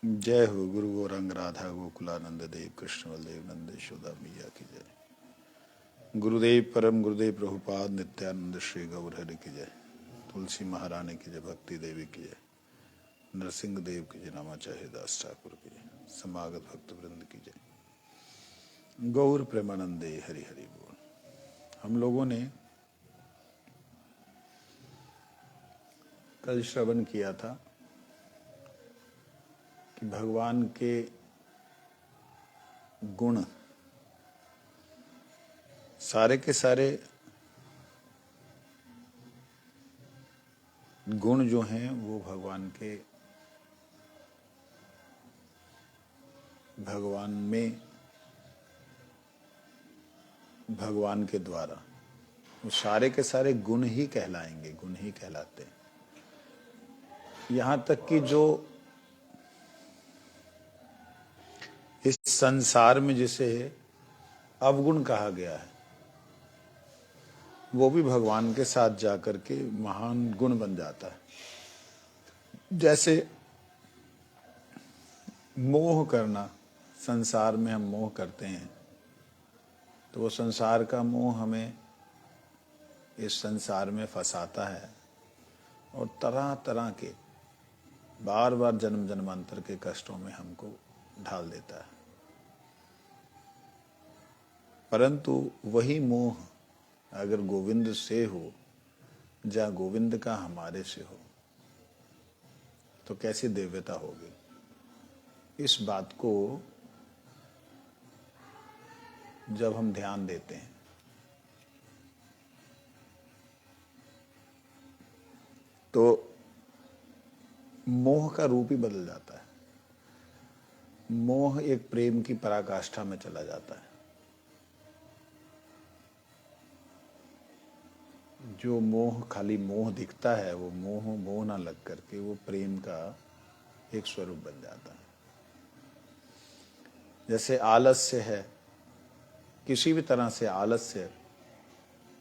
जय हो गुरु गौरंग राधा गोकुलानंद देव कृष्ण बलदेव नंद यशोदा मैया की जय। गुरुदेव परम गुरुदेव प्रभुपाद नित्यानंद श्री गौर हरि की जय। तुलसी महारानी की जय, भक्ति देवी की जय, नरसिंह देव की जय, नामा चाहे दास ठाकुर की जय, समागत भक्त वृंद की जय। गौर प्रेमानंदे हरि हरि बोल। हम लोगों ने कल श्रवण किया था कि भगवान के गुण सारे के सारे गुण जो हैं वो भगवान में भगवान के द्वारा वो सारे के सारे गुण ही कहलाएंगे, गुण ही कहलाते हैं। यहाँ तक कि जो इस संसार में जिसे अवगुण कहा गया है वो भी भगवान के साथ जाकर के महान गुण बन जाता है। जैसे मोह करना, संसार में हम मोह करते हैं तो वो संसार का मोह हमें इस संसार में फंसाता है और तरह तरह के बार बार जन्म जन्मांतर के कष्टों में हमको ढाल देता है। परंतु वही मोह अगर गोविंद से हो या गोविंद का हमारे से हो तो कैसी दिव्यता होगी। इस बात को जब हम ध्यान देते हैं तो मोह का रूप ही बदल जाता है। मोह एक प्रेम की पराकाष्ठा में चला जाता है। जो मोह खाली मोह दिखता है वो मोह ना लग करके वो प्रेम का एक स्वरूप बन जाता है। जैसे आलस्य है, किसी भी तरह से आलस्य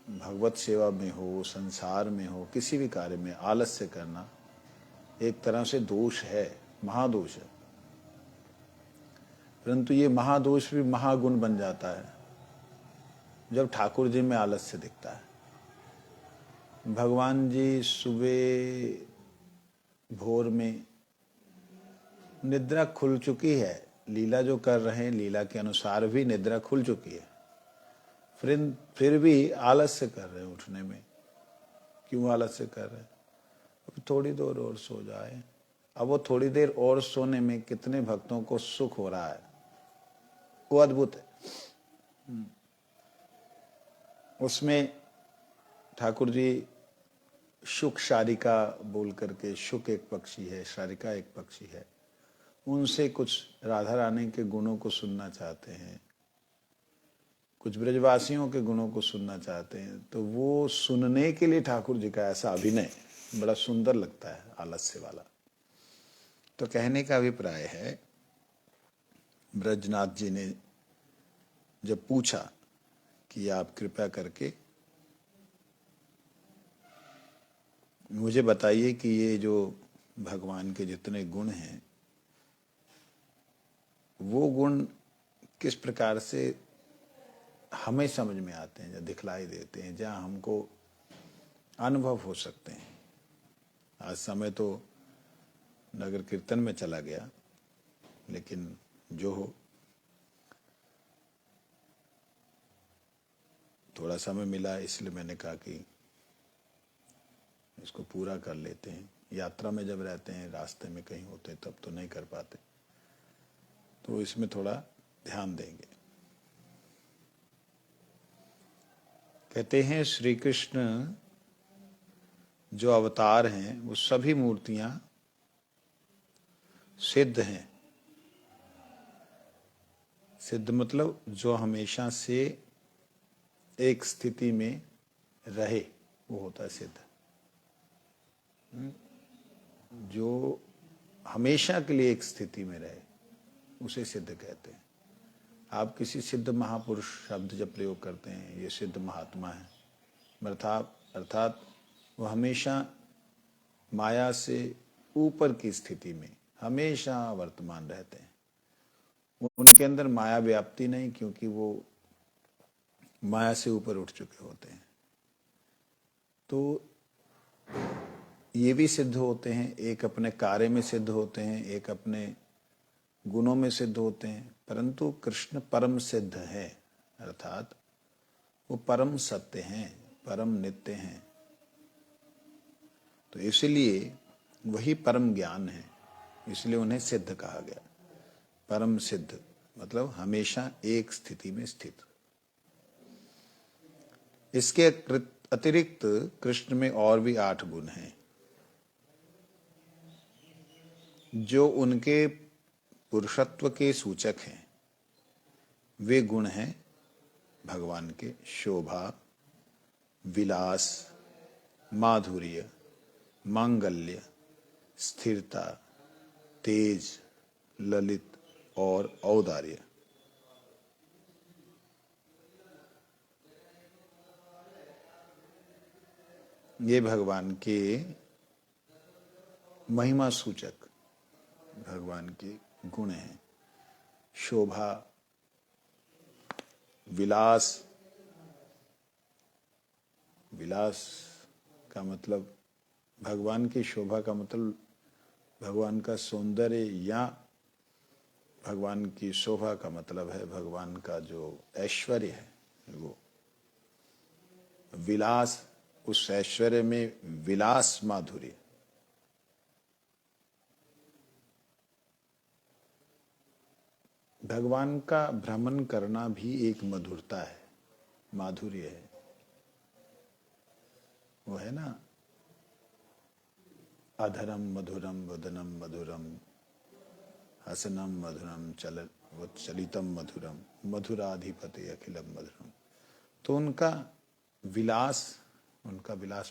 भगवत सेवा में हो, संसार में हो, किसी भी कार्य में आलस्य करना एक तरह से दोष है, महादोष है। परंतु ये महादोष भी महागुण बन जाता है जब ठाकुर जी में आलस्य दिखता है। भगवान जी सुबह भोर में निद्रा खुल चुकी है, लीला जो कर रहे हैं लीला के अनुसार भी निद्रा खुल चुकी है, फिर भी आलस्य कर रहे हैं उठने में। क्यों आलस्य कर रहे हैं? अब थोड़ी देर और सो जाए। अब वो थोड़ी देर और सोने में कितने भक्तों को सुख हो रहा है, वो अद्भुत है। उसमें ठाकुर जी शुक शारिका बोल करके, शुक एक पक्षी है, शारिका एक पक्षी है, उनसे कुछ राधा रानी के गुणों को सुनना चाहते हैं, कुछ ब्रजवासियों के गुणों को सुनना चाहते हैं। तो वो सुनने के लिए ठाकुर जी का ऐसा अभिनय बड़ा सुंदर लगता है, आलस्य वाला। तो कहने का अभिप्राय है, ब्रजनाथ जी ने जब पूछा कि आप कृपया करके मुझे बताइए कि ये जो भगवान के जितने गुण हैं वो गुण किस प्रकार से हमें समझ में आते हैं, या दिखलाई देते हैं, जहाँ हमको अनुभव हो सकते हैं। आज समय तो नगर कीर्तन में चला गया, लेकिन जो हो, थोड़ा समय मिला इसलिए मैंने कहा कि इसको पूरा कर लेते हैं। यात्रा में जब रहते हैं, रास्ते में कहीं होते तब तो नहीं कर पाते, तो इसमें थोड़ा ध्यान देंगे। कहते हैं श्री कृष्ण जो अवतार हैं वो सभी मूर्तियां सिद्ध हैं। सिद्ध मतलब जो हमेशा से एक स्थिति में रहे, वो होता है सिद्ध। जो हमेशा के लिए एक स्थिति में रहे उसे सिद्ध कहते हैं। आप किसी सिद्ध महापुरुष शब्द जब प्रयोग करते हैं, ये सिद्ध महात्मा है, अर्थात वो हमेशा माया से ऊपर की स्थिति में हमेशा वर्तमान रहते हैं। उनके अंदर माया व्याप्ति नहीं, क्योंकि वो माया से ऊपर उठ चुके होते हैं। तो ये भी सिद्ध होते हैं, एक अपने कार्य में सिद्ध होते हैं, एक अपने गुणों में सिद्ध होते हैं, परंतु कृष्ण परम सिद्ध है, अर्थात वो परम सत्य हैं, परम नित्य हैं। तो इसलिए वही परम ज्ञान है, इसलिए उन्हें सिद्ध कहा गया। परम सिद्ध मतलब हमेशा एक स्थिति में स्थित। इसके अतिरिक्त कृष्ण में और भी 8 गुण हैं, जो उनके पुरुषत्व के सूचक हैं। वे गुण हैं भगवान के शोभा, विलास, माधुर्य, मांगल्य, स्थिरता, तेज, ललित और औदार्य। ये भगवान के महिमा सूचक भगवान के गुण हैं। शोभा, विलास, विलास का मतलब भगवान की शोभा का मतलब भगवान का सौंदर्य, या भगवान की शोभा का मतलब है भगवान का जो ऐश्वर्य है वो। विलास, उस ऐश्वर्य में विलास, माधुर्य। भगवान का भ्रमण करना भी एक मधुरता है, माधुर्य है। वो है ना, अधरम मधुरम वदनम मधुरम हसनम मधुरम चलितम मधुरम मधुराधिपति अखिलम मधुरम। तो उनका विलास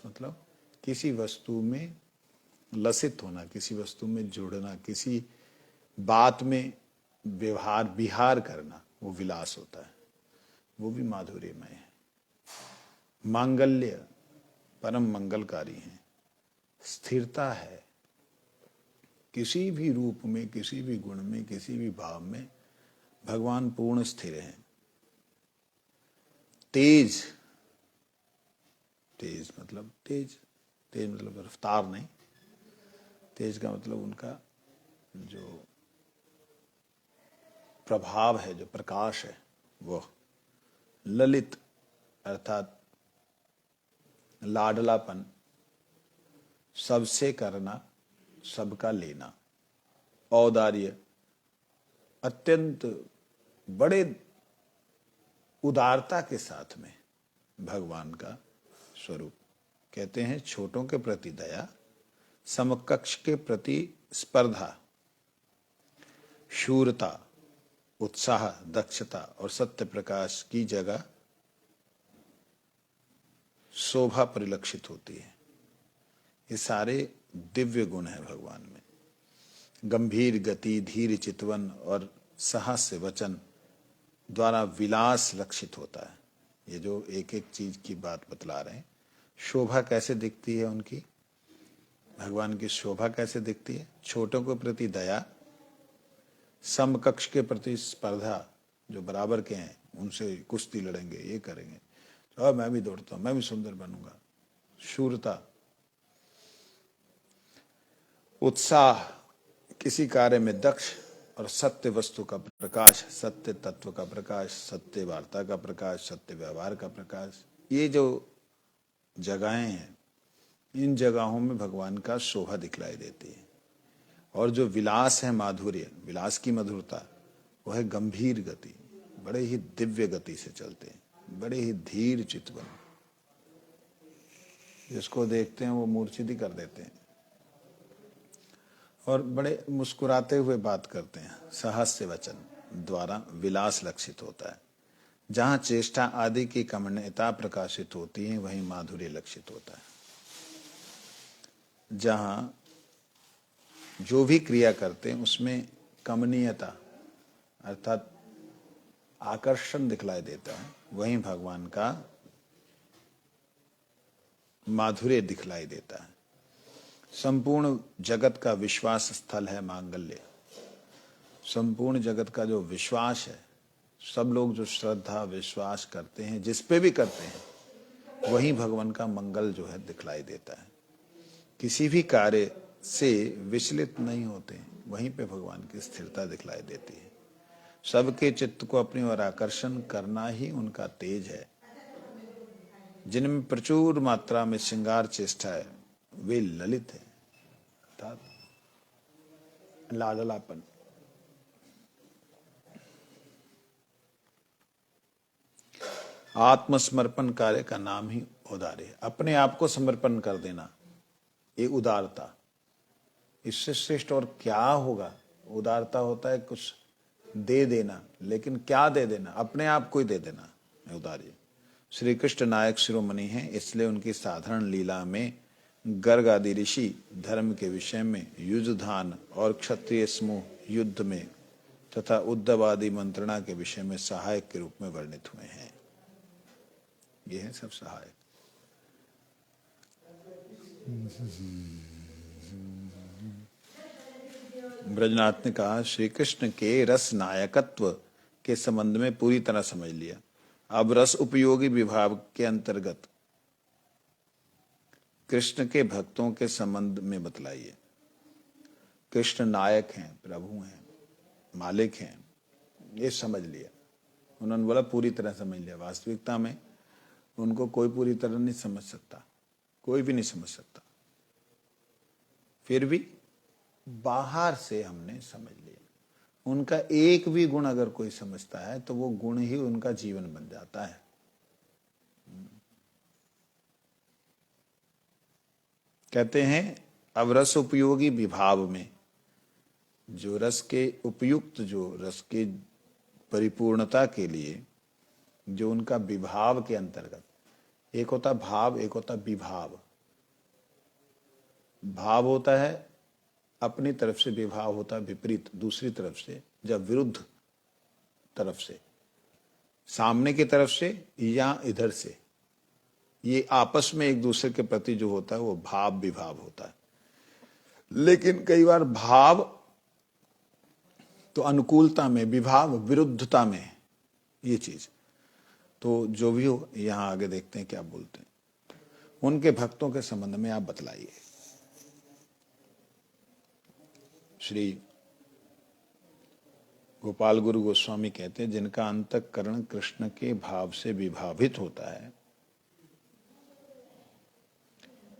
मतलब किसी वस्तु में लसित होना, किसी वस्तु में जुड़ना, किसी बात में विहार करना, वो विलास होता है, वो भी माधुर्यमय है। मांगल्य, परम मंगलकारी है। स्थिरता है, किसी भी रूप में, किसी भी गुण में, किसी भी भाव में भगवान पूर्ण स्थिर हैं। तेज, तेज मतलब रफ्तार नहीं, तेज का मतलब उनका जो प्रभाव है, जो प्रकाश है वो। ललित अर्थात लाडलापन, सबसे करना, सबका लेना। औदार्य, अत्यंत बड़े उदारता के साथ में भगवान का स्वरूप। कहते हैं छोटों के प्रति दया, समकक्ष के प्रति स्पर्धा, शूरता, उत्साह, दक्षता और सत्य प्रकाश की जगह शोभा परिलक्षित होती है। ये सारे दिव्य गुण हैं भगवान में। गंभीर गति, धीर चितवन और साहस्य वचन द्वारा विलास लक्षित होता है। ये जो एक एक चीज की बात बतला रहे हैं, शोभा कैसे दिखती है उनकी, भगवान की शोभा कैसे दिखती है। छोटों के प्रति दया, समकक्ष के प्रति स्पर्धा, जो बराबर के हैं उनसे कुश्ती लड़ेंगे, ये करेंगे, और मैं भी दौड़ता हूं, मैं भी सुंदर बनूंगा। शूरता, उत्साह, किसी कार्य में दक्ष और सत्य वस्तु का प्रकाश, सत्य तत्व का प्रकाश, सत्य वार्ता का प्रकाश, सत्य व्यवहार का प्रकाश। ये जो जगहें हैं, इन जगहों में भगवान का शोभा दिखलाई देती है। और जो विलास है, माधुर्य, विलास की मधुरता, वो है गंभीर गति, बड़े ही दिव्य गति से चलते हैं, बड़े ही धीर चितवन। जिसको देखते हैं वो मूर्छित ही कर देते हैं, और बड़े मुस्कुराते हुए बात करते हैं। सहस्य वचन द्वारा विलास लक्षित होता है। जहां चेष्टा आदि की कमनीयता प्रकाशित होती है, वहीं माधुर्य लक्षित होता है। जहां जो भी क्रिया करते हैं उसमें कमनीयता अर्थात आकर्षण दिखलाई देता है, वहीं भगवान का माधुर्य दिखलाई देता है। संपूर्ण जगत का विश्वास स्थल है मांगल्य। संपूर्ण जगत का जो विश्वास है, सब लोग जो श्रद्धा विश्वास करते हैं, जिस पे भी करते हैं, वही भगवान का मंगल जो है दिखलाई देता है। किसी भी कार्य से विचलित नहीं होते, वहीं पे भगवान की स्थिरता दिखलाई देती है। सबके चित्त को अपनी ओर आकर्षण करना ही उनका तेज है। जिनमें प्रचुर मात्रा में श्रृंगार चेष्टा है, वे ललित है, अर्थात लाडलापन। आत्मसमर्पण कार्य का नाम ही उदार है। अपने आप को समर्पण कर देना, ये उदारता। इससे श्रेष्ठ और क्या होगा। उदारता होता है कुछ दे देना, लेकिन क्या दे देना? अपने आप को ही दे देना उदारी। श्री कृष्ण नायक शिरोमणि हैं, इसलिए उनकी साधारण लीला में गर्ग आदि ऋषि धर्म के विषय में, युद्धधान और क्षत्रिय समूह युद्ध में तथा उद्धव आदि मंत्रणा के विषय में सहायक के रूप में वर्णित हुए हैं। ये है सब सहायक। ब्रजनाथ ने कहा, श्री कृष्ण के रस नायकत्व के संबंध में पूरी तरह समझ लिया। अब रस उपयोगी विभाग के अंतर्गत कृष्ण के भक्तों के संबंध में बतलाइए। कृष्ण नायक हैं, प्रभु हैं, मालिक हैं, ये समझ लिया। उन्होंने बोला पूरी तरह समझ लिया। वास्तविकता में उनको कोई पूरी तरह नहीं समझ सकता, कोई भी नहीं समझ सकता। फिर भी बाहर से हमने समझ लिया। उनका एक भी गुण अगर कोई समझता है तो वो गुण ही उनका जीवन बन जाता है। कहते हैं अब रस उपयोगी विभाव में, जो रस के उपयुक्त, जो रस के परिपूर्णता के लिए जो उनका विभाव के अंतर्गत, एक होता भाव, एक होता विभाव। भाव होता है अपनी तरफ से, विभाव होता है विपरीत, दूसरी तरफ से, जब विरुद्ध तरफ से, सामने की तरफ से या इधर से, ये आपस में एक दूसरे के प्रति जो होता है वो भाव विभाव होता है। लेकिन कई बार भाव तो अनुकूलता में, विभाव विरुद्धता में, ये चीज। तो जो भी हो, यहां आगे देखते हैं क्या बोलते हैं। उनके भक्तों के संबंध में आप बतलाइए। श्री गोपाल गुरु गोस्वामी कहते हैं, जिनका अंतःकरण कृष्ण के भाव से विभावित होता है,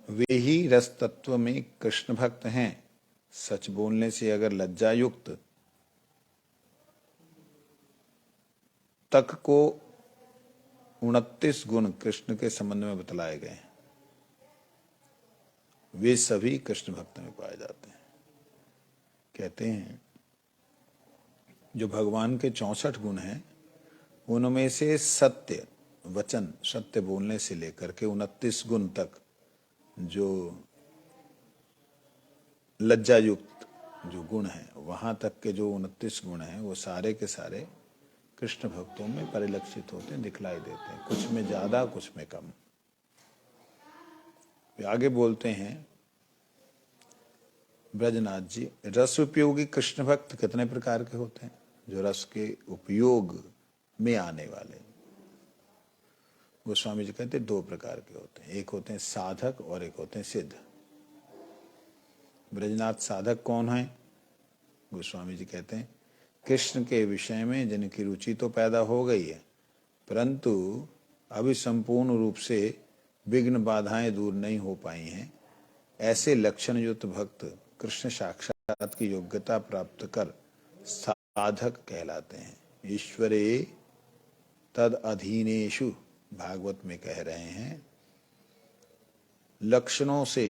वे ही रस तत्व में कृष्ण भक्त हैं। सच बोलने से अगर लज्जा युक्त तक को 29 गुण कृष्ण के संबंध में बतलाए गए हैं, वे सभी कृष्ण भक्त में पाए जाते हैं। कहते हैं जो भगवान के 64 गुण हैं, उनमें से सत्य वचन, सत्य बोलने से लेकर के 29 गुण तक, जो लज्जा युक्त जो गुण है, वहां तक के जो 29 गुण हैं, वो सारे के सारे कृष्ण भक्तों में परिलक्षित होते हैं, दिखलाई देते हैं, कुछ में ज्यादा कुछ में कम। आगे बोलते हैं ब्रजनाथ जी, रस उपयोगी कृष्ण भक्त कितने प्रकार के होते हैं? जो रस के उपयोग में आने वाले, गोस्वामी जी कहते हैं 2 प्रकार के होते हैं। एक होते हैं साधक और एक होते हैं सिद्ध। ब्रजनाथ साधक कौन है? गोस्वामी जी कहते हैं कृष्ण के विषय में जिनकी रुचि तो पैदा हो गई है, परंतु अभी संपूर्ण रूप से विघ्न बाधाएं दूर नहीं हो पाई हैं, ऐसे लक्षण युक्त भक्त कृष्ण साक्षात की योग्यता प्राप्त कर साधक कहलाते हैं। ईश्वरे तद अधीनेषु, भागवत में कह रहे हैं, लक्षणों से,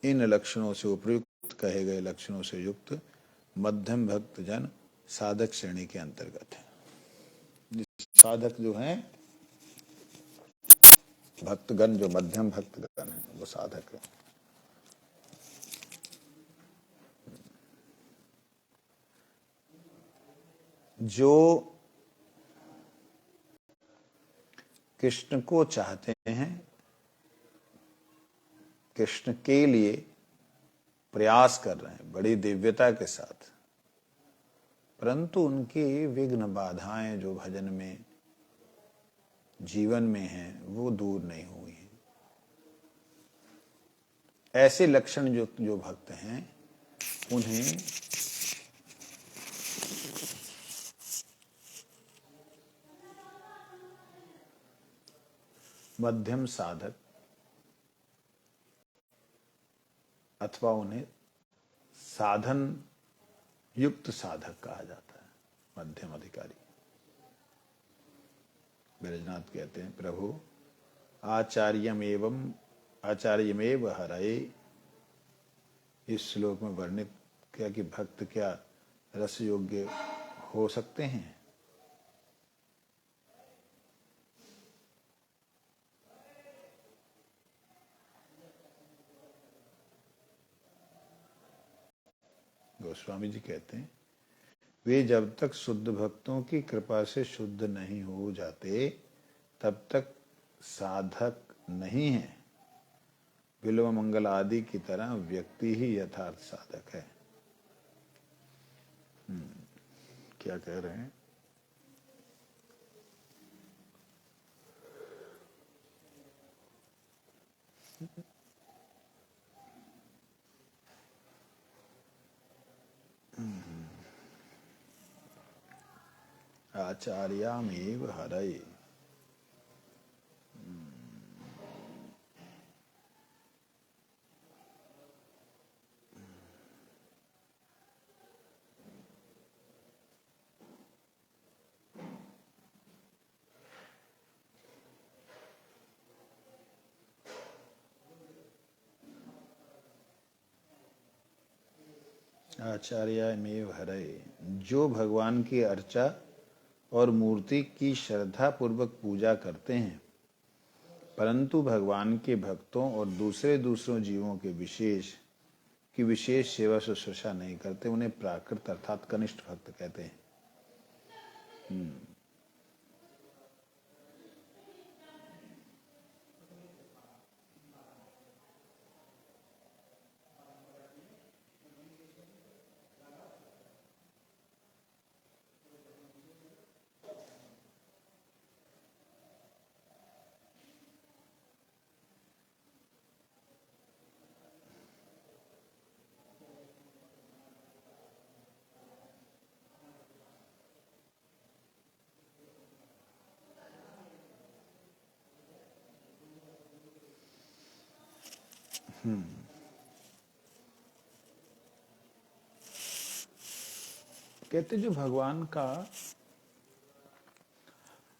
इन लक्षणों से उपयुक्त कहे गए लक्षणों से युक्त मध्यम भक्त जन साधक श्रेणी के अंतर्गत है। साधक जो हैं, भक्तगण जो मध्यम भक्तगण है, वो साधक है। जो कृष्ण को चाहते हैं, कृष्ण के लिए प्रयास कर रहे हैं बड़ी दिव्यता के साथ, परंतु उनकी विघ्न बाधाएं जो भजन में जीवन में हैं वो दूर नहीं हुई हैं। ऐसे लक्षण जो भक्त हैं उन्हें मध्यम साधक अथवा उन्हें साधन युक्त साधक कहा जाता है, मध्यम अधिकारी। ब्रजनाथ कहते हैं प्रभु आचार्यमेव हरये, इस श्लोक में वर्णित किया कि भक्त क्या रस योग्य हो सकते हैं। गोस्वामी जी कहते हैं वे जब तक शुद्ध भक्तों की कृपा से शुद्ध नहीं हो जाते तब तक साधक नहीं है। बिल्व मंगल आदि की तरह व्यक्ति ही यथार्थ साधक है। क्या कह रहे हैं? आचार्यामेव हरये। आचार्यामेव हरये, जो भगवान की अर्चा और मूर्ति की श्रद्धा पूर्वक पूजा करते हैं परंतु भगवान के भक्तों और दूसरों जीवों के विशेष सेवा शुश्रूषा नहीं करते, उन्हें प्राकृत अर्थात कनिष्ठ भक्त कहते हैं। कहते जो भगवान का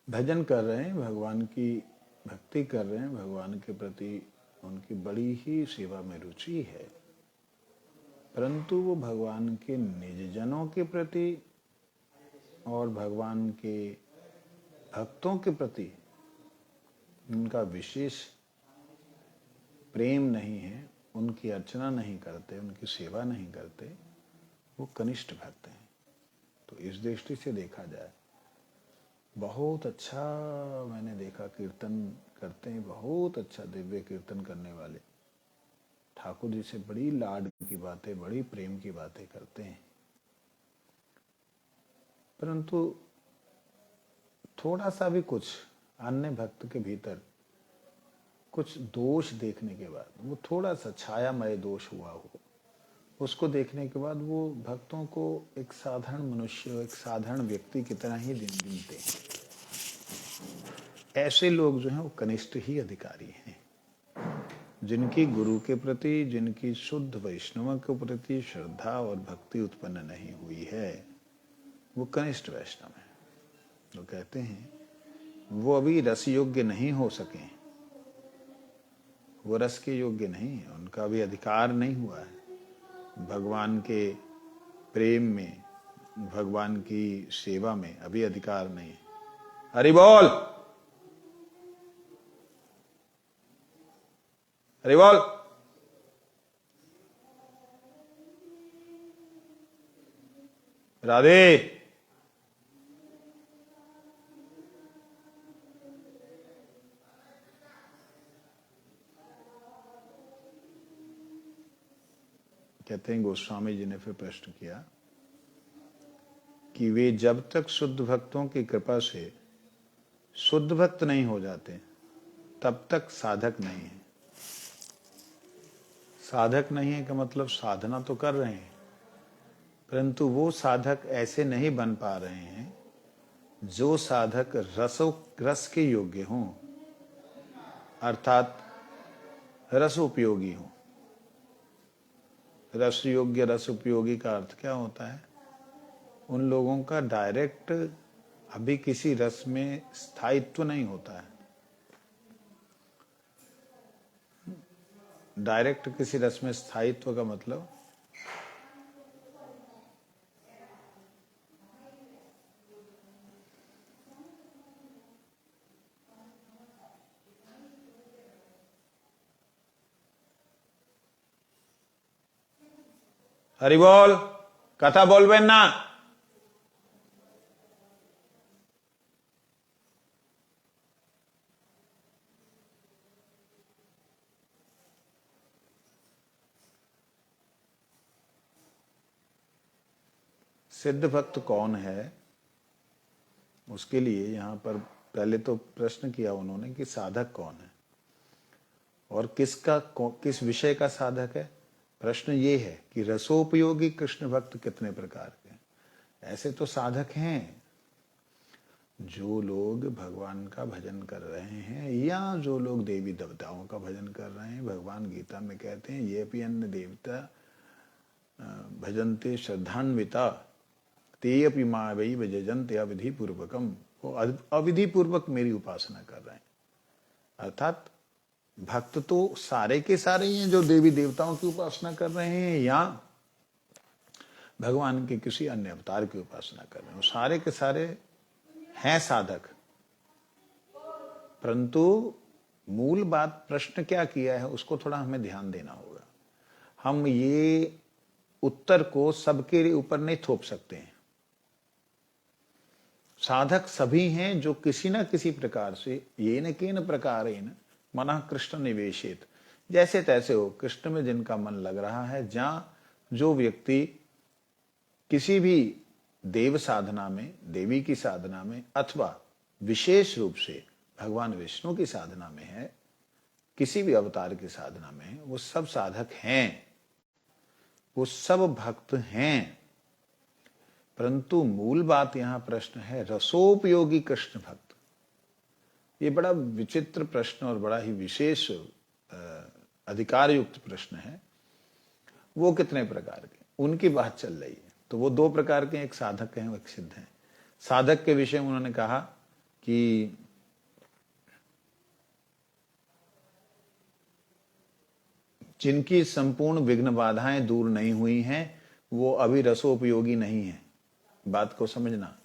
भजन कर रहे हैं, भगवान की भक्ति कर रहे हैं, भगवान के प्रति उनकी बड़ी ही सेवा में रुचि है, परंतु वो भगवान के निजजनों के प्रति और भगवान के भक्तों के प्रति उनका विशेष प्रेम नहीं है, उनकी अर्चना नहीं करते, उनकी सेवा नहीं करते, वो कनिष्ठ भक्त हैं। तो इस दृष्टि से देखा जाए बहुत अच्छा मैंने देखा कीर्तन करते हैं, बहुत अच्छा दिव्य कीर्तन करने वाले ठाकुर जी से बड़ी लाड की बातें, बड़ी प्रेम की बातें करते हैं, परंतु थोड़ा सा भी कुछ अन्य भक्त के भीतर कुछ दोष देखने के बाद, वो थोड़ा सा छायामय दोष हुआ हो, उसको देखने के बाद वो भक्तों को एक साधारण मनुष्य, एक साधारण व्यक्ति की तरह ही गिनते हैं। ऐसे लोग जो हैं वो कनिष्ठ ही अधिकारी हैं, जिनकी गुरु के प्रति, जिनकी शुद्ध वैष्णव के प्रति श्रद्धा और भक्ति उत्पन्न नहीं हुई है, वो कनिष्ठ वैष्णव है। वो कहते हैं वो अभी रस योग्य नहीं हो सके, वो रस के योग्य नहीं है, उनका भी अधिकार नहीं हुआ है भगवान के प्रेम में, भगवान की सेवा में अभी अधिकार नहीं है। हरि बोल, हरि बोल। राधे। कहते हैं, गोस्वामी जी ने फिर प्रश्न किया कि वे जब तक शुद्ध भक्तों की कृपा से शुद्ध भक्त नहीं हो जाते तब तक साधक नहीं है। साधक नहीं है का मतलब साधना तो कर रहे हैं, परंतु वो साधक ऐसे नहीं बन पा रहे हैं जो साधक रस के योग्य हों, अर्थात रस उपयोगी हों। रस योग्य, रस उपयोगी का अर्थ क्या होता है? उन लोगों का डायरेक्ट अभी किसी रस में स्थायित्व नहीं होता है। डायरेक्ट किसी रस में स्थायित्व का मतलब हरि बोल, कथा बोलबेन ना। सिद्ध भक्त कौन है, उसके लिए यहां पर पहले तो प्रश्न किया उन्होंने कि साधक कौन है और किस विषय का साधक है। प्रश्न ये है कि रसोपयोगी कृष्ण भक्त कितने प्रकार के हैं। ऐसे तो साधक हैं जो लोग भगवान का भजन कर रहे हैं या जो लोग देवी देवताओं का भजन कर रहे हैं। भगवान गीता में कहते हैं ये भी अन्य देवता भजनते श्रद्धान्विता ते अपि मां वै भजन्ते अविधि पूर्वकम। वो अविधि पूर्वक मेरी उपासना कर रहे हैं। अर्थात भक्त तो सारे के सारे ही हैं जो देवी देवताओं की उपासना कर रहे हैं या भगवान के किसी अन्य अवतार की उपासना कर रहे हैं। वो सारे के सारे हैं साधक। परंतु मूल बात प्रश्न क्या किया है उसको थोड़ा हमें ध्यान देना होगा। हम ये उत्तर को सबके ऊपर नहीं थोप सकते हैं। साधक सभी हैं जो किसी न किसी प्रकार से ये न केन प्रकारेण मनः कृष्ण निवेशित, जैसे तैसे हो कृष्ण में जिनका मन लग रहा है। जहां जो व्यक्ति किसी भी देव साधना में, देवी की साधना में अथवा विशेष रूप से भगवान विष्णु की साधना में है, किसी भी अवतार की साधना में है, वो सब साधक हैं, वो सब भक्त हैं। परंतु मूल बात यहां प्रश्न है रसोपयोगी कृष्ण भक्त। ये बड़ा विचित्र प्रश्न और बड़ा ही विशेष अधिकार युक्त प्रश्न है। वो कितने प्रकार के, उनकी बात चल रही है। तो वो दो प्रकार के, एक साधक हैं, एक सिद्ध हैं। साधक के विषय में उन्होंने कहा कि जिनकी संपूर्ण विघ्न बाधाएं दूर नहीं हुई हैं वो अभी रसोपयोगी नहीं है। बात को समझना,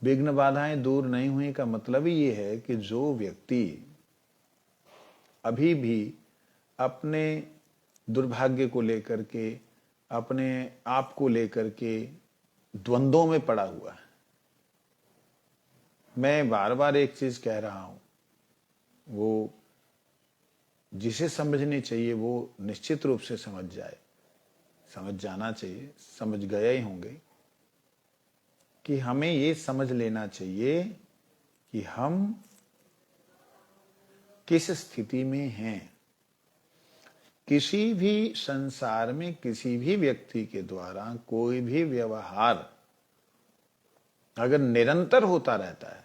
विघ्न बाधाएं दूर नहीं हुई का मतलब ही ये है कि जो व्यक्ति अभी भी अपने दुर्भाग्य को लेकर के, अपने आप को लेकर के द्वंद्वों में पड़ा हुआ है। मैं बार बार एक चीज कह रहा हूं, वो जिसे समझनी चाहिए वो निश्चित रूप से समझ जाए, समझ जाना चाहिए, समझ गए ही होंगे कि हमें ये समझ लेना चाहिए कि हम किस स्थिति में हैं। किसी भी संसार में किसी भी व्यक्ति के द्वारा कोई भी व्यवहार अगर निरंतर होता रहता है,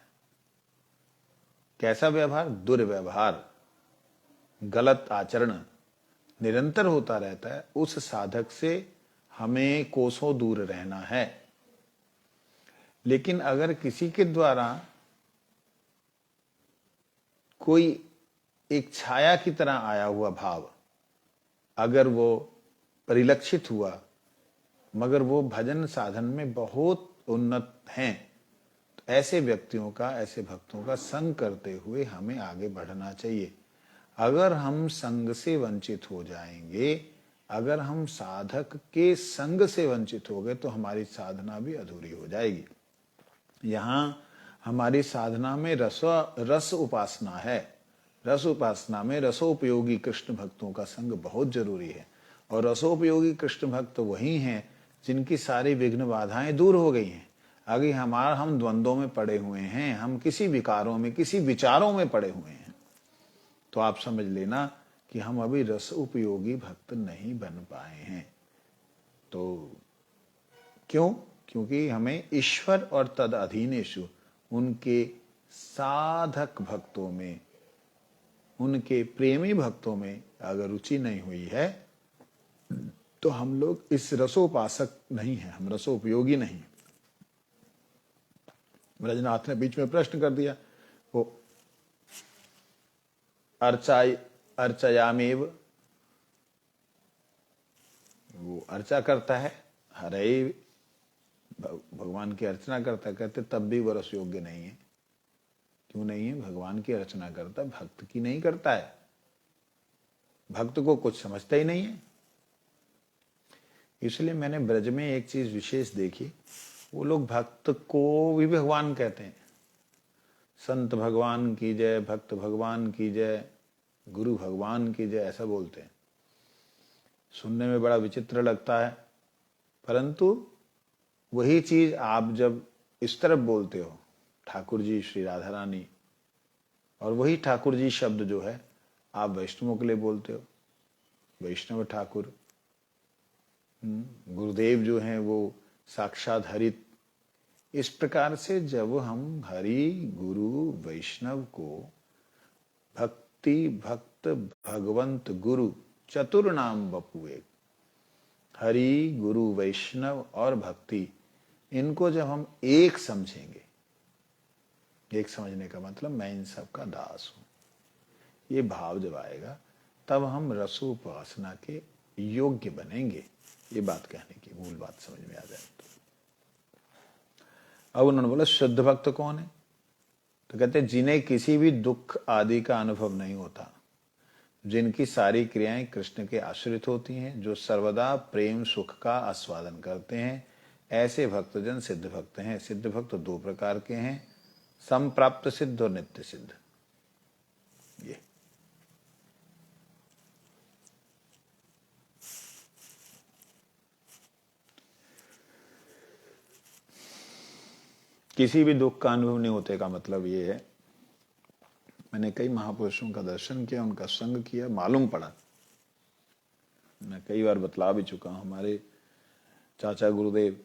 कैसा व्यवहार? दुर्व्यवहार, गलत आचरण निरंतर होता रहता है, उस साधक से हमें कोसों दूर रहना है। लेकिन अगर किसी के द्वारा कोई एक छाया की तरह आया हुआ भाव अगर वो परिलक्षित हुआ, मगर वो भजन साधन में बहुत उन्नत हैं, तो ऐसे व्यक्तियों का, ऐसे भक्तों का संग करते हुए हमें आगे बढ़ना चाहिए। अगर हम संग से वंचित हो जाएंगे, अगर हम साधक के संग से वंचित हो गए तो हमारी साधना भी अधूरी हो जाएगी। यहां हमारी साधना में रस उपासना है। रस उपासना में रसोपयोगी कृष्ण भक्तों का संग बहुत जरूरी है। और रसोपयोगी कृष्ण भक्त वही हैं जिनकी सारी विघ्न बाधाएं दूर हो गई हैं। आगे हम द्वंद्वों में पड़े हुए हैं, हम किसी विकारों में, किसी विचारों में पड़े हुए हैं, तो आप समझ लेना कि हम अभी रस उपयोगी भक्त नहीं बन पाए हैं। तो क्यों? क्योंकि हमें ईश्वर और तद अधीनेषु, उनके साधक भक्तों में, उनके प्रेमी भक्तों में अगर रुचि नहीं हुई है तो हम लोग इस रसोपासक नहीं है, हम रसोपयोगी नहीं। ब्रजनाथ ने बीच में प्रश्न कर दिया, वो अर्चयामेव, वो अर्चा करता है, हरे भगवान की अर्चना करता है, कहते तब भी वो रस योग्य नहीं है। क्यों नहीं है? भगवान की अर्चना करता है, भक्त की नहीं करता है। भक्त को कुछ समझता ही नहीं है। इसलिए मैंने ब्रज में एक चीज विशेष देखी, वो लोग भक्त को भी भगवान कहते हैं। संत भगवान की जय, भक्त भगवान की जय, गुरु भगवान की जय, ऐसा बोलते हैं। सुनने में बड़ा विचित्र लगता है, परंतु वही चीज आप जब इस तरफ बोलते हो, ठाकुर जी, श्री राधा रानी, और वही ठाकुर जी शब्द जो है आप वैष्णवों के लिए बोलते हो, वैष्णव ठाकुर, गुरुदेव जो हैं वो साक्षात हरित। इस प्रकार से जब हम हरि, गुरु, वैष्णव को भक्ति, भक्त, भगवंत, गुरु, चतुर नाम बपुए, हरि, गुरु, वैष्णव और भक्ति, इनको जब हम एक समझेंगे, एक समझने का मतलब मैं इन सब का दास हूं, ये भाव जब आएगा तब हम रसोपासना के योग्य बनेंगे। ये बात कहने की मूल बात समझ में आ जाए तो। अब उन्होंने बोला शुद्ध भक्त कौन है? तो कहते जिन्हें किसी भी दुख आदि का अनुभव नहीं होता, जिनकी सारी क्रियाएं कृष्ण के आश्रित होती हैं, जो सर्वदा प्रेम सुख का आस्वादन करते हैं, ऐसे भक्तजन सिद्ध भक्त हैं। सिद्ध भक्त दो प्रकार के हैं, संप्राप्त सिद्ध और नित्य सिद्ध। ये किसी भी दुख का अनुभव नहीं होते का मतलब ये है, मैंने कई महापुरुषों का दर्शन किया, उनका संग किया, मालूम पड़ा। मैं कई बार बतला भी चुका हूं, हमारे चाचा गुरुदेव,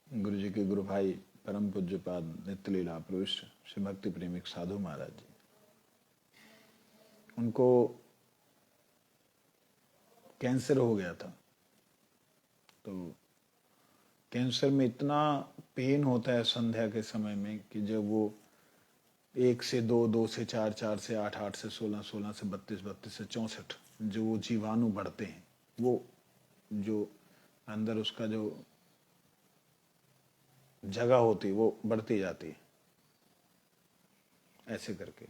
गुरु जी के गुरु भाई, परम पूज्यपाद नित्य लीला पुरुष श्री भक्ति प्रेमिक साधु महाराज जी, उनको कैंसर हो गया था। तो कैंसर में इतना पेन होता है संध्या के समय में कि जब वो 1 से 2, 2 से 4, 4 से 8, 8 से 16, 16 से 32, 32 से 64 जो वो जीवाणु बढ़ते हैं, वो जो अंदर उसका जो जगह होती है वो बढ़ती जाती है, ऐसे करके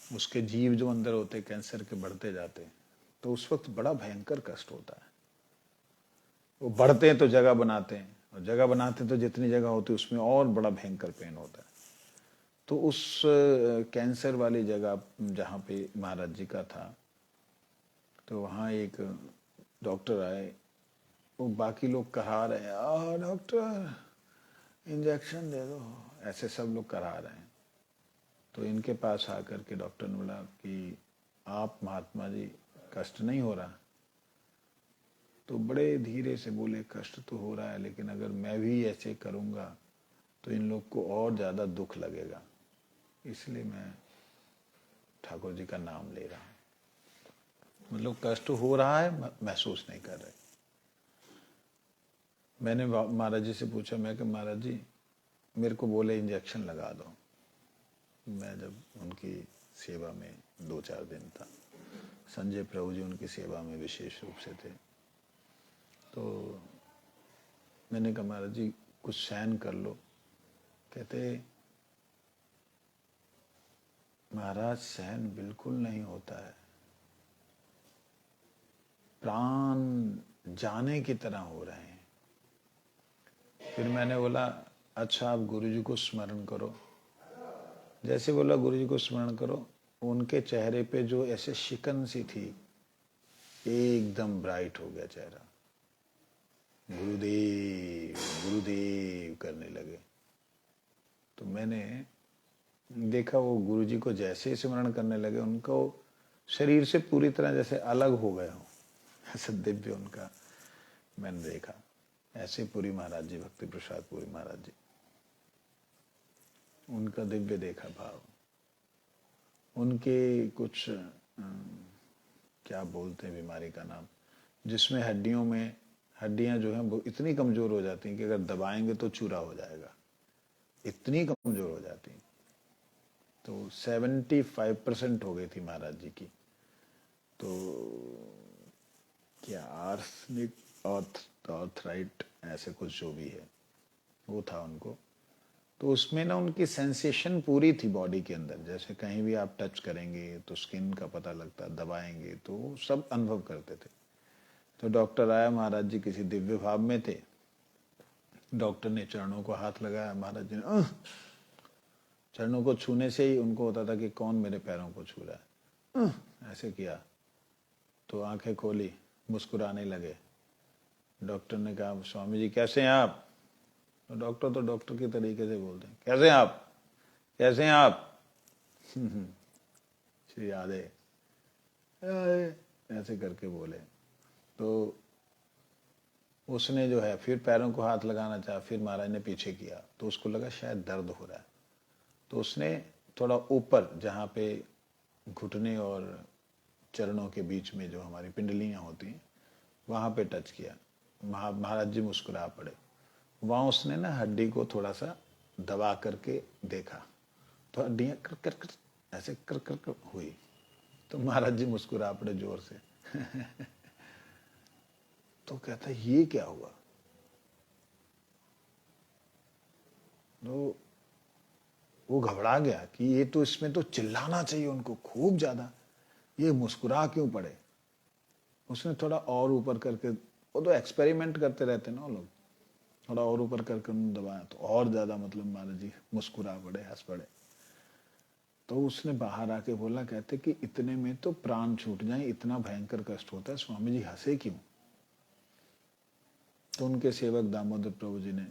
उसके जीव जो अंदर होते हैं कैंसर के बढ़ते जाते हैं। तो उस वक्त बड़ा भयंकर कष्ट होता है। वो बढ़ते हैं तो जगह बनाते हैं, और जगह बनाते हैं तो जितनी जगह होती है उसमें और बड़ा भयंकर पेन होता है। तो उस कैंसर वाली जगह जहाँ पे महाराज जी का था, तो वहाँ एक डॉक्टर आए, वो बाकी लोग करा रहे हैं, डॉक्टर इंजेक्शन दे दो, ऐसे सब लोग करा रहे हैं। तो इनके पास आकर के डॉक्टर ने बोला कि आप महात्मा जी कष्ट नहीं हो रहा? तो बड़े धीरे से बोले कष्ट तो हो रहा है, लेकिन अगर मैं भी ऐसे करूँगा तो इन लोग को और ज़्यादा दुख लगेगा, इसलिए मैं ठाकुर जी का नाम ले रहा हूँ। मतलब कष्ट हो रहा है, महसूस नहीं कर रहे। मैंने महाराज जी से पूछा, मैं कि महाराज जी मेरे को बोले इंजेक्शन लगा दो। मैं जब उनकी सेवा में 2-4 दिन था, संजय प्रभु जी उनकी सेवा में विशेष रूप से थे, तो मैंने कहा महाराज जी कुछ सहन कर लो। कहते महाराज सहन बिल्कुल नहीं होता है, प्राण जाने की तरह हो रहे हैं। फिर मैंने बोला अच्छा आप गुरु जी को स्मरण करो। जैसे बोला गुरु जी को स्मरण करो, उनके चेहरे पे जो ऐसे शिकन सी थी, एकदम ब्राइट हो गया चेहरा। गुरुदेव गुरुदेव करने लगे। तो मैंने देखा वो गुरुजी को जैसे ही स्मरण करने लगे, उनको शरीर से पूरी तरह जैसे अलग हो गए हो, ऐसा दिव्य उनका मैंने देखा। ऐसे पुरी महाराज जी, भक्ति प्रसाद पुरी महाराज जी, उनका दिव्य देखा भाव। उनके कुछ क्या बोलते हैं बीमारी का नाम, जिसमें हड्डियां जो हैं वो इतनी कमजोर हो जाती हैं कि अगर दबाएंगे तो चूरा हो जाएगा, इतनी कमजोर हो जाती हैं। तो 75% हो गई थी महाराज जी की। तो क्या आर्सेनिक आर्थराइट ऐसे कुछ जो भी है वो था उनको। तो उसमें ना उनकी सेंसेशन पूरी थी बॉडी के अंदर, जैसे कहीं भी आप टच करेंगे तो स्किन का पता लगता, दबाएंगे तो सब अनुभव करते थे। तो डॉक्टर आया, महाराज जी किसी दिव्य भाव में थे, डॉक्टर ने चरणों को हाथ लगाया, महाराज जी ने चरणों को छूने से ही उनको होता था कि कौन मेरे पैरों को छू रहा है, ऐसे किया। तो आंखें खोली, मुस्कुराने लगे। डॉक्टर ने कहा, स्वामी जी कैसे हैं आप? तो डॉक्टर के तरीके से बोलते हैं, कैसे हैं आप, कैसे हैं आप? श्री राधे ऐसे करके बोले। तो उसने जो है फिर पैरों को हाथ लगाना चाहा, फिर महाराज ने पीछे किया, तो उसको लगा शायद दर्द हो रहा है। तो उसने थोड़ा ऊपर, जहाँ पे घुटने और चरणों के बीच में जो हमारी पिंडलियां होती हैं, वहां पे टच किया। महाराज जी मुस्कुरा पड़े। वहां उसने ना हड्डी को थोड़ा सा दबा करके देखा, तो हड्डियां कर कर कर ऐसे कर कर कर हुई। तो महाराज जी मुस्कुरा पड़े जोर से। तो कहता ये क्या हुआ? तो वो घबरा गया कि ये तो, इसमें तो चिल्लाना चाहिए उनको खूब ज्यादा, ये मुस्कुरा क्यों पड़े? उसने थोड़ा और ऊपर करके, वो तो एक्सपेरिमेंट करते रहते ना लोग, थोड़ा और ऊपर करके उन्होंने दबाया तो और ज्यादा, मतलब महाराज जी मुस्कुरा पड़े, हंस पड़े। तो उसने बाहर आके बोला, कहते कि इतने में तो प्राण छूट जाए, इतना भयंकर कष्ट होता है, स्वामी जी हंसे क्यों? तो उनके सेवक दामोदर प्रभु जी ने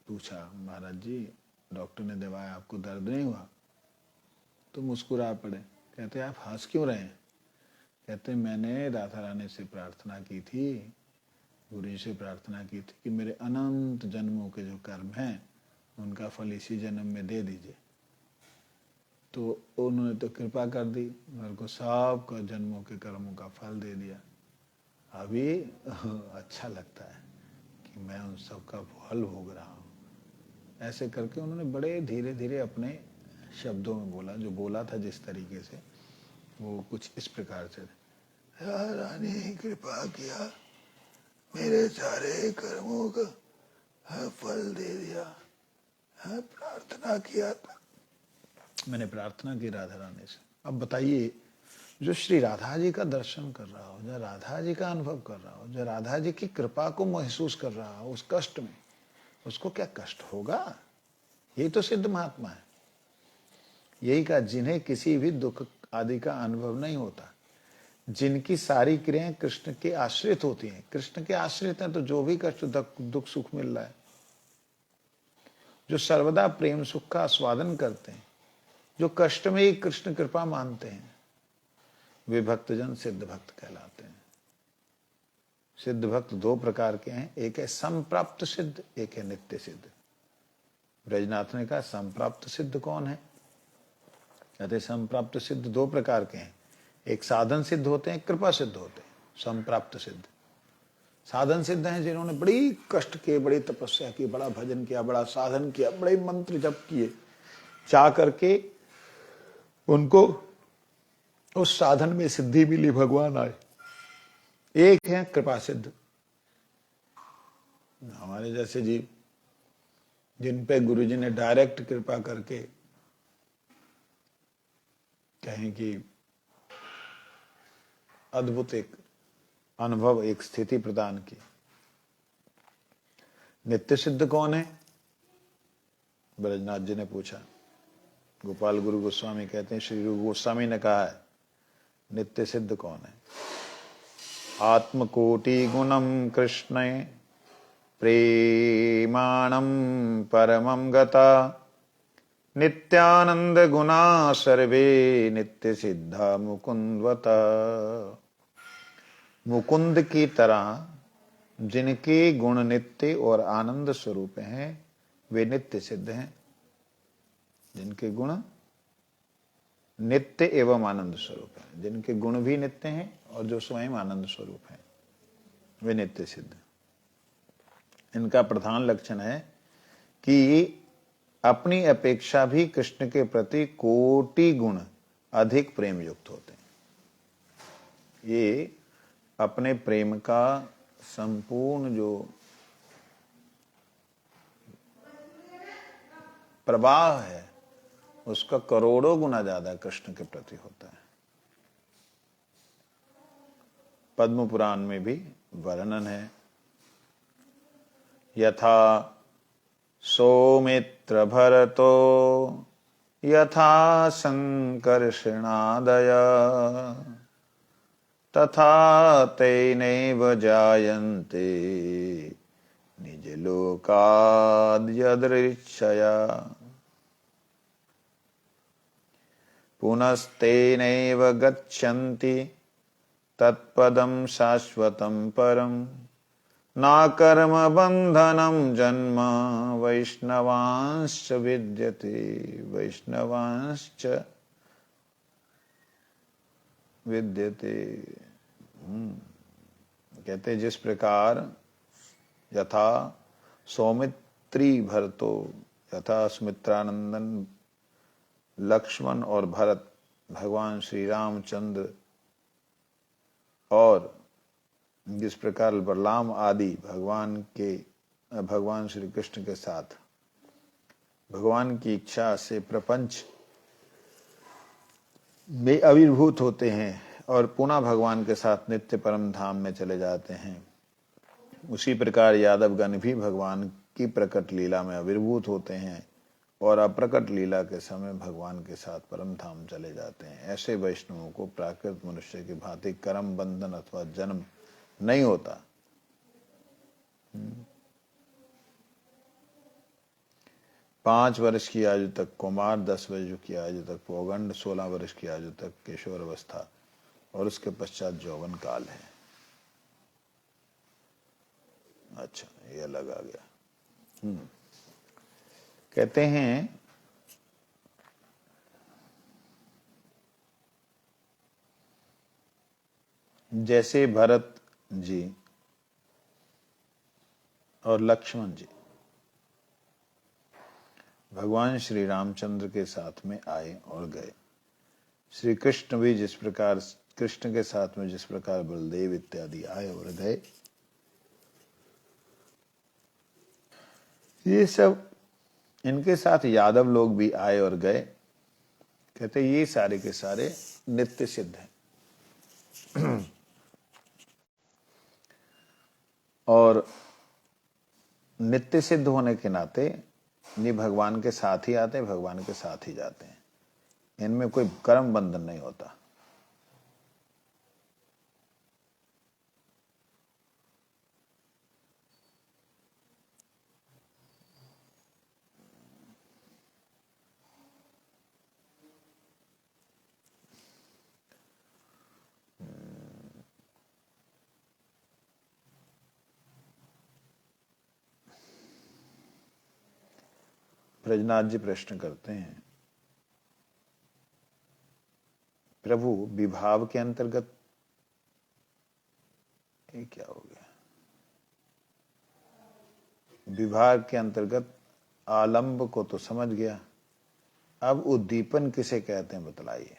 पूछा, महाराज जी डॉक्टर ने दवाया, आपको दर्द नहीं हुआ? तो मुस्कुरा पड़े। कहते आप हंस क्यों रहे हैं? कहते मैंने राधा रानी से प्रार्थना की थी, गुरु जी से प्रार्थना की थी कि मेरे अनंत जन्मों के जो कर्म हैं उनका फल इसी जन्म में दे दीजिए। तो उन्होंने तो कृपा कर दी, मेरे को सब का जन्मों के कर्मों का फल दे दिया। अभी अच्छा लगता है कि मैं उन सब का फल भोग रहा हूँ। ऐसे करके उन्होंने बड़े धीरे धीरे अपने शब्दों में बोला, जो बोला था जिस तरीके से, वो कुछ इस प्रकार से, रानी कृपा किया, मेरे सारे कर्मों का फल दे दिया, प्रार्थना किया था, मैंने प्रार्थना की राधा रानी से। अब बताइए, जो श्री राधा जी का दर्शन कर रहा हो, जो राधा जी का अनुभव कर रहा हो, जो राधा जी की कृपा को महसूस कर रहा हो उस कष्ट में, उसको क्या कष्ट होगा? यही तो सिद्ध महात्मा है। यही का जिन्हें किसी भी दुख आदि का अनुभव नहीं होता, जिनकी सारी क्रियाएं कृष्ण के आश्रित होती हैं। कृष्ण के आश्रित हैं तो जो भी कष्ट दुख सुख मिल रहा है, जो सर्वदा प्रेम सुख का आस्वादन करते हैं, जो कष्ट में ही कृष्ण कृपा मानते हैं, वे भक्तजन सिद्ध भक्त कहलाते हैं। सिद्ध भक्त दो प्रकार के हैं, एक है संप्राप्त सिद्ध, एक है नित्य सिद्ध। ब्रजनाथ ने कहा संप्राप्त सिद्ध कौन है? कहते संप्राप्त सिद्ध दो प्रकार के हैं, एक साधन सिद्ध होते हैं, कृपा सिद्ध होते हैं। संप्राप्त सिद्ध साधन सिद्ध हैं, जिन्होंने बड़ी कष्ट किए, बड़ी तपस्या की, बड़ा भजन किया, बड़ा साधन किया, बड़े मंत्र जप किए, चाह करके उनको उस साधन में सिद्धि मिली, भगवान आए। एक है कृपा सिद्ध, हमारे जैसे जीव, जिन पे गुरु जी ने डायरेक्ट कृपा करके कहें कि अद्भुत एक अनुभव, एक स्थिति प्रदान की। नित्य सिद्ध कौन है? ब्रजनाथ जी ने पूछा। गोपाल गुरु गोस्वामी कहते हैं, श्री रूप गोस्वामी ने कहा है नित्य सिद्ध कौन है? आत्मकोटि गुणम कृष्णे प्रेमाणं परमं गता नित्यानंद गुणा सर्वे नित्य सिद्धा मुकुंदवता। मुकुंद की तरह जिनके गुण नित्य और आनंद स्वरूप हैं वे नित्य सिद्ध हैं। जिनके गुण नित्य एवं आनंद स्वरूप हैं, जिनके गुण भी नित्य हैं और जो स्वयं आनंद स्वरूप हैं, वे नित्य सिद्ध। इनका प्रधान लक्षण है कि अपनी अपेक्षा भी कृष्ण के प्रति कोटि गुण अधिक प्रेम युक्त होते हैं। ये अपने प्रेम का संपूर्ण जो प्रवाह है उसका करोड़ों गुना ज्यादा कृष्ण के प्रति होता है। पद्म पुराण में भी वर्णन है, यथा सौमित्र भरतो यथा संकर्षणादय तथा तैनैव जायन्ते निज लोकाद् यदृच्छया पुनस्तेनैव गच्छन्ति तत्पदं शाश्वतं परं ना कर्म बंधनं जन्म वैष्णवांश्च विद्यते। वैष्णवांश्च विद्यते। कहते जिस प्रकार यथा सौमित्री भरतो, यथा सुमित्रानंदन लक्ष्मण और भरत भगवान श्री रामचंद्र, और जिस प्रकार बलराम आदि भगवान श्री कृष्ण के साथ भगवान की इच्छा से प्रपंच में आविर्भूत होते हैं और पुनः भगवान के साथ नित्य परम धाम में चले जाते हैं, उसी प्रकार यादवगण भी भगवान की प्रकट लीला में आविर्भूत होते हैं और अप्रकट लीला के समय भगवान के साथ परम धाम चले जाते हैं। ऐसे वैष्णवों को प्राकृत मनुष्य की भांति कर्म बंधन अथवा जन्म नहीं होता। 5 वर्ष की आयु तक कुमार, 10 वर्ष की आयु तक पौगंड, 16 वर्ष की आयु तक किशोर अवस्था और उसके पश्चात यौवन काल है। अच्छा, ये अलग आ गया। कहते हैं जैसे भरत जी और लक्ष्मण जी भगवान श्री रामचंद्र के साथ में आए और गए, श्री कृष्ण भी जिस प्रकार कृष्ण के साथ में जिस प्रकार बलदेव इत्यादि आए और गए, ये सब इनके साथ यादव लोग भी आए और गए। कहते ये सारे के सारे नित्य सिद्ध हैं और नित्य सिद्ध होने के नाते ये भगवान के साथ ही आते हैं, भगवान के साथ ही जाते हैं। इनमें कोई कर्म बंधन नहीं होता। ब्रजनाथ जी प्रश्न करते हैं, प्रभु विभाव के अंतर्गत ये क्या हो गया? विभाग के अंतर्गत आलंब को तो समझ गया, अब उद्दीपन किसे कहते हैं बतलाइए।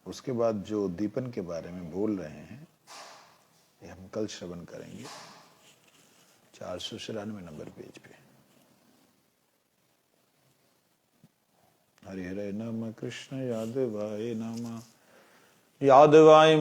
उसके बाद जो उद्दीपन के बारे में बोल रहे हैं ये हम कल श्रवण करेंगे 494 नंबर पेज पे। हरे हरे नमः कृष्ण यादवाय नमः। यादवाय